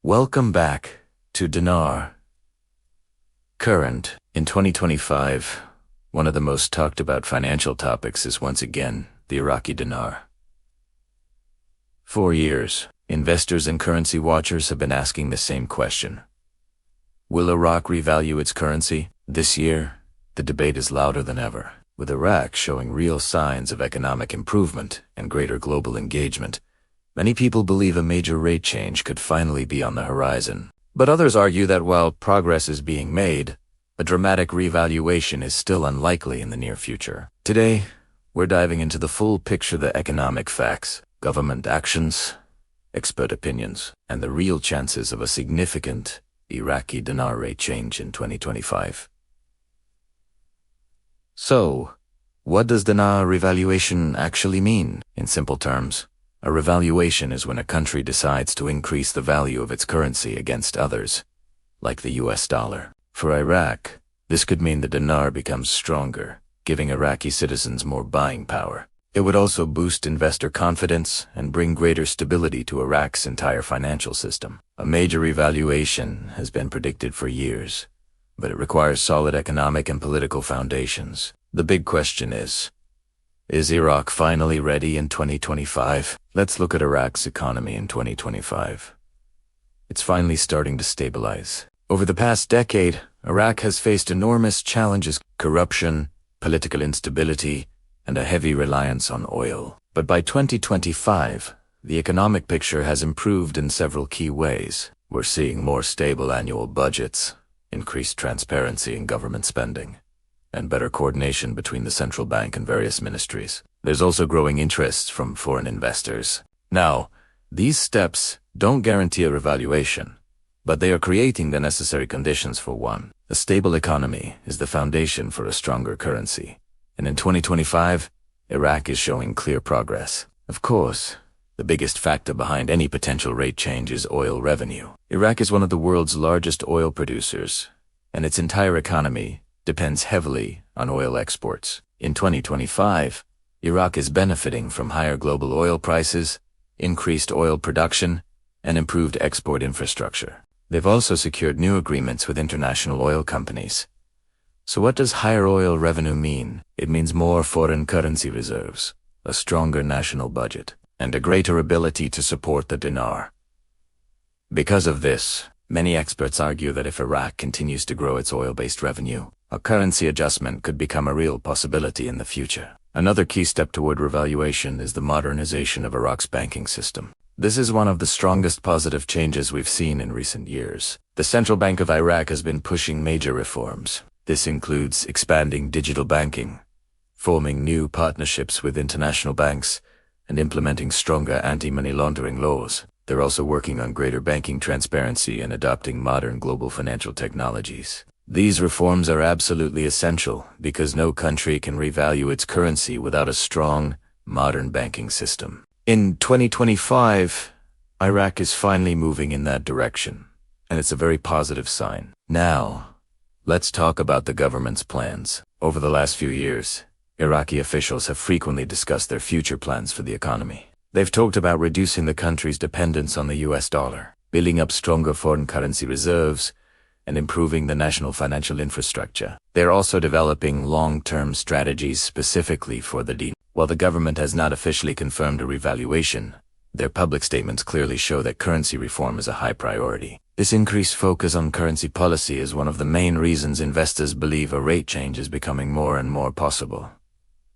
Welcome back to Dinar. Current. In 2025, one of the most talked about financial topics is once again the Iraqi dinar. For years, investors and currency watchers have been asking the same question. Will Iraq revalue its currency? This year, the debate is louder than ever. With Iraq showing real signs of economic improvement and greater global engagement, many people believe a major rate change could finally be on the horizon. But others argue that while progress is being made, a dramatic revaluation is still unlikely in the near future. Today, we're diving into the full picture, the economic facts, government actions, expert opinions, and the real chances of a significant Iraqi dinar rate change in 2025. So, what does dinar revaluation actually mean? In simple terms, a revaluation is when a country decides to increase the value of its currency against others, like the US dollar. For Iraq, this could mean the dinar becomes stronger, giving Iraqi citizens more buying power. It would also boost investor confidence and bring greater stability to Iraq's entire financial system. A major revaluation has been predicted for years, but it requires solid economic and political foundations. The big question is Iraq finally ready in 2025? Let's look at Iraq's economy in 2025. It's finally starting to stabilize. Over the past decade, Iraq has faced enormous challenges: corruption, political instability, and a heavy reliance on oil. But by 2025, the economic picture has improved in several key ways. We're seeing more stable annual budgets, increased transparency in government spending, and better coordination between the central bank and various ministries. There's also growing interest from foreign investors. Now, these steps don't guarantee a revaluation, but they are creating the necessary conditions for one. A stable economy is the foundation for a stronger currency. And in 2025, Iraq is showing clear progress. Of course, the biggest factor behind any potential rate change is oil revenue. Iraq is one of the world's largest oil producers, and its entire economy depends heavily on oil exports. In 2025, Iraq is benefiting from higher global oil prices, increased oil production, and improved export infrastructure. They've also secured new agreements with international oil companies. So what does higher oil revenue mean? It means more foreign currency reserves, a stronger national budget, and a greater ability to support the dinar. Because of this, many experts argue that if Iraq continues to grow its oil-based revenue, a currency adjustment could become a real possibility in the future. Another key step toward revaluation is the modernization of Iraq's banking system. This is one of the strongest positive changes we've seen in recent years. The Central Bank of Iraq has been pushing major reforms. This includes expanding digital banking, forming new partnerships with international banks, and implementing stronger anti-money laundering laws. They're also working on greater banking transparency and adopting modern global financial technologies. These reforms are absolutely essential because no country can revalue its currency without a strong, modern banking system. In 2025, Iraq is finally moving in that direction, and it's a very positive sign. Now, let's talk about the government's plans. Over the last few years, Iraqi officials have frequently discussed their future plans for the economy. They've talked about reducing the country's dependence on the US dollar, building up stronger foreign currency reserves, and improving the national financial infrastructure. They're also developing long-term strategies specifically for the dinar. While the government has not officially confirmed a revaluation, their public statements clearly show that currency reform is a high priority. This increased focus on currency policy is one of the main reasons investors believe a rate change is becoming more and more possible.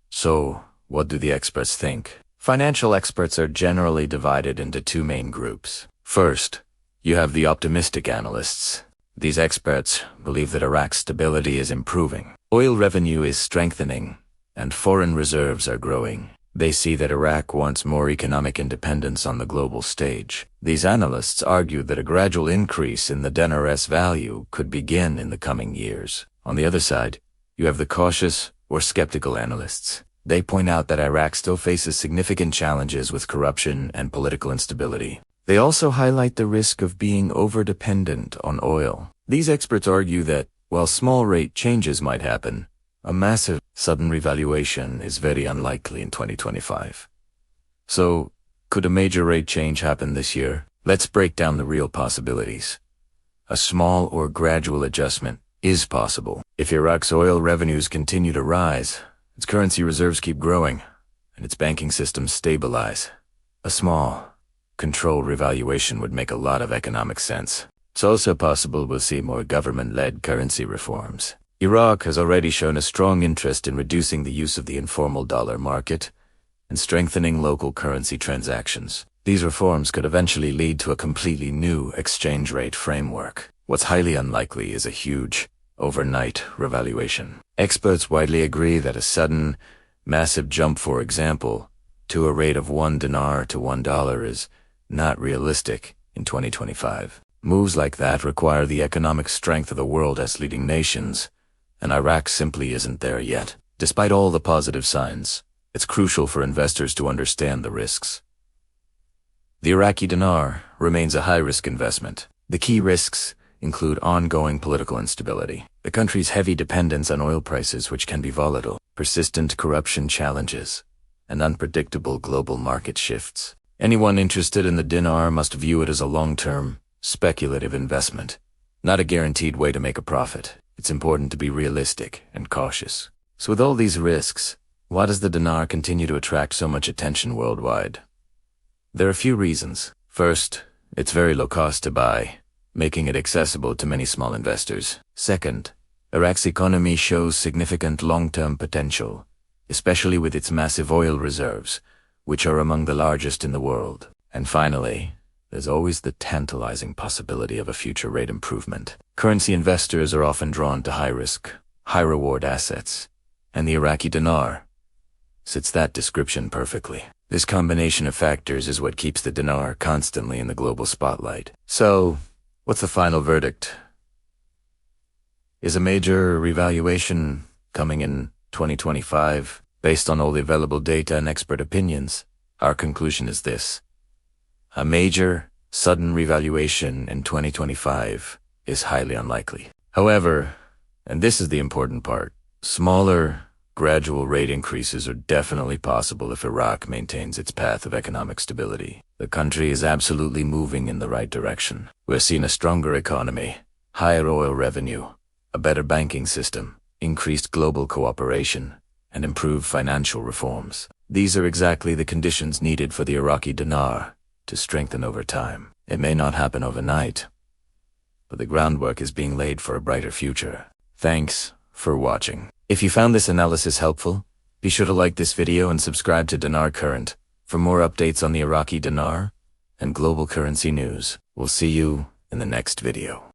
So, what do the experts think? Financial experts are generally divided into two main groups. First, you have the optimistic analysts. These experts believe that Iraq's stability is improving. Oil revenue is strengthening, and foreign reserves are growing. They see that Iraq wants more economic independence on the global stage. These analysts argue that a gradual increase in the dinar's value could begin in the coming years. On the other side, you have the cautious or skeptical analysts. They point out that Iraq still faces significant challenges with corruption and political instability. They also highlight the risk of being over-dependent on oil. These experts argue that, while small rate changes might happen, a massive, sudden revaluation is very unlikely in 2025. So, could a major rate change happen this year? Let's break down the real possibilities. A small or gradual adjustment is possible. If Iraq's oil revenues continue to rise, its currency reserves keep growing, and its banking system stabilize, a small, controlled revaluation would make a lot of economic sense. It's also possible we'll see more government-led currency reforms. Iraq has already shown a strong interest in reducing the use of the informal dollar market and strengthening local currency transactions. These reforms could eventually lead to a completely new exchange rate framework. What's highly unlikely is a huge, overnight revaluation. Experts widely agree that a sudden, massive jump, for example, to a rate of 1 dinar to $1 is not realistic in 2025. Moves like that require the economic strength of the world as leading nations, and Iraq simply isn't there yet. Despite all the positive signs, it's crucial for investors to understand the risks. The Iraqi dinar remains a high-risk investment. The key risks include ongoing political instability, the country's heavy dependence on oil prices which can be volatile, persistent corruption challenges, and unpredictable global market shifts. Anyone interested in the dinar must view it as a long-term, speculative investment, not a guaranteed way to make a profit. It's important to be realistic and cautious. So with all these risks, why does the dinar continue to attract so much attention worldwide? There are a few reasons. First, it's very low cost to buy, making it accessible to many small investors. Second, Iraq's economy shows significant long-term potential, especially with its massive oil reserves, which are among the largest in the world. And finally, there's always the tantalizing possibility of a future rate improvement. Currency investors are often drawn to high-risk, high-reward assets, and the Iraqi dinar fits that description perfectly. This combination of factors is what keeps the dinar constantly in the global spotlight. So, what's the final verdict? Is a major revaluation coming in 2025 based on all the available data and expert opinions? Our conclusion is this: a major, sudden revaluation in 2025 is highly unlikely. However, and this is the important part, smaller, gradual rate increases are definitely possible if Iraq maintains its path of economic stability. The country is absolutely moving in the right direction. We're seeing a stronger economy, higher oil revenue, a better banking system, increased global cooperation, and improved financial reforms. These are exactly the conditions needed for the Iraqi dinar to strengthen over time. It may not happen overnight, but the groundwork is being laid for a brighter future. Thanks for watching. If you found this analysis helpful, be sure to like this video and subscribe to Dinar Current for more updates on the Iraqi dinar and global currency news. We'll see you in the next video.